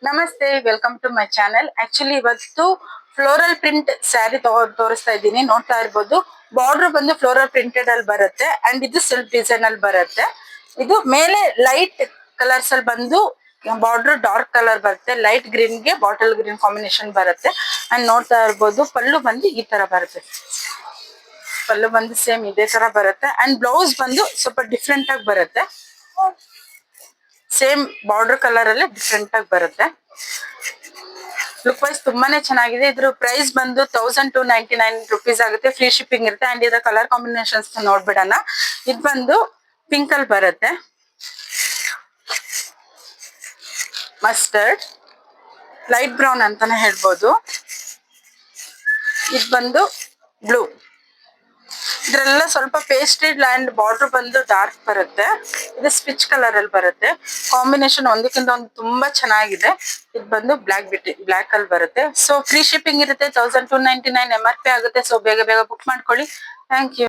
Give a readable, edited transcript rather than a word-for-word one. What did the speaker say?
ನಮಸ್ತೆ, welcome to my channel. Actually ಇವತ್ತು floral print sari ತೋರಿಸ್ತಾ ಇದ್ದೀನಿ. ನೋಡ್ತಾ ಇರ್ಬೋದು, ಬಾರ್ಡರ್ ಬಂದು ಫ್ಲೋರಲ್ ಪ್ರಿಂಟೆಡ್ ಅಲ್ಲಿ ಬರುತ್ತೆ ಅಂಡ್ ಇದು ಸಿಲ್ಕ್ ಡಿಸೈನ್ ಅಲ್ಲಿ ಬರುತ್ತೆ. ಇದು ಮೇಲೆ ಲೈಟ್ ಕಲರ್ಸ್ ಅಲ್ಲಿ ಬಂದು ಬಾರ್ಡರ್ ಡಾರ್ಕ್ ಕಲರ್ ಬರುತ್ತೆ. ಲೈಟ್ ಗ್ರೀನ್ ಗೆ ಬಾಟಲ್ ಗ್ರೀನ್ ಕಾಂಬಿನೇಷನ್ ಬರುತ್ತೆ. ಅಂಡ್ ನೋಡ್ತಾ ಇರ್ಬೋದು, ಪಲ್ಲು ಬಂದು ಈ ತರ ಬರುತ್ತೆ. ಪಲ್ಲು ಬಂದು ಸೇಮ್ ಇದೇ ತರ ಬರುತ್ತೆ ಅಂಡ್ ಬ್ಲೌಸ್ ಬಂದು ಸ್ವಲ್ಪ ಡಿಫ್ರೆಂಟ್ ಆಗಿ ಬರುತ್ತೆ. ಸೇಮ್ ಬಾರ್ಡರ್ ಕಲರ್ ಅಲ್ಲೇ ಡಿಫ್ರೆಂಟ್ ಆಗಿ ಬರುತ್ತೆ. ಲುಕ್ ವೈಸ್ ತುಂಬಾನೇ ಚೆನ್ನಾಗಿದೆ. ಇದ್ರ ಪ್ರೈಸ್ ಬಂದು 1299 ರುಪೀಸ್ ಆಗುತ್ತೆ. ಫ್ರೀ ಶಿಪ್ಪಿಂಗ್ ಇರುತ್ತೆ. ಅಂಡ್ ಇದರ ಕಲರ್ ಕಾಂಬಿನೇಷನ್ಸ್ ನೋಡ್ಬಿಡೋಣ. ಇದು ಬಂದು ಪಿಂಕ್ ಅಲ್ಲಿ ಬರುತ್ತೆ, ಮಸ್ಟರ್ಡ್, ಲೈಟ್ ಬ್ರೌನ್ ಅಂತಾನೆ ಹೇಳ್ಬೋದು. ಇದು ಬಂದು ಬ್ಲೂ. ಇದ್ರೆಲ್ಲ ಸ್ವಲ್ಪ ಪೇಸ್ಟೆಡ್ ಅಂಡ್ ಬಾರ್ಡರ್ ಬಂದು ಡಾರ್ಕ್ ಬರುತ್ತೆ. ಇದು ಸ್ಪಿಚ್ ಕಲರ್ ಅಲ್ಲಿ ಬರುತ್ತೆ. ಕಾಂಬಿನೇಷನ್ ಒಂದಕ್ಕಿಂತ ಒಂದು ತುಂಬಾ ಚೆನ್ನಾಗಿದೆ. ಇದು ಬಂದು ಬ್ಲಾಕ್ ಅಲ್ಲಿ ಬರುತ್ತೆ. ಸೊ ಫ್ರೀ ಶಿಪ್ಪಿಂಗ್ ಇರುತ್ತೆ. 1299 MRP ಆಗುತ್ತೆ. ಸೊ ಬೇಗ ಬೇಗ ಬುಕ್ ಮಾಡ್ಕೊಳ್ಳಿ. Thank you.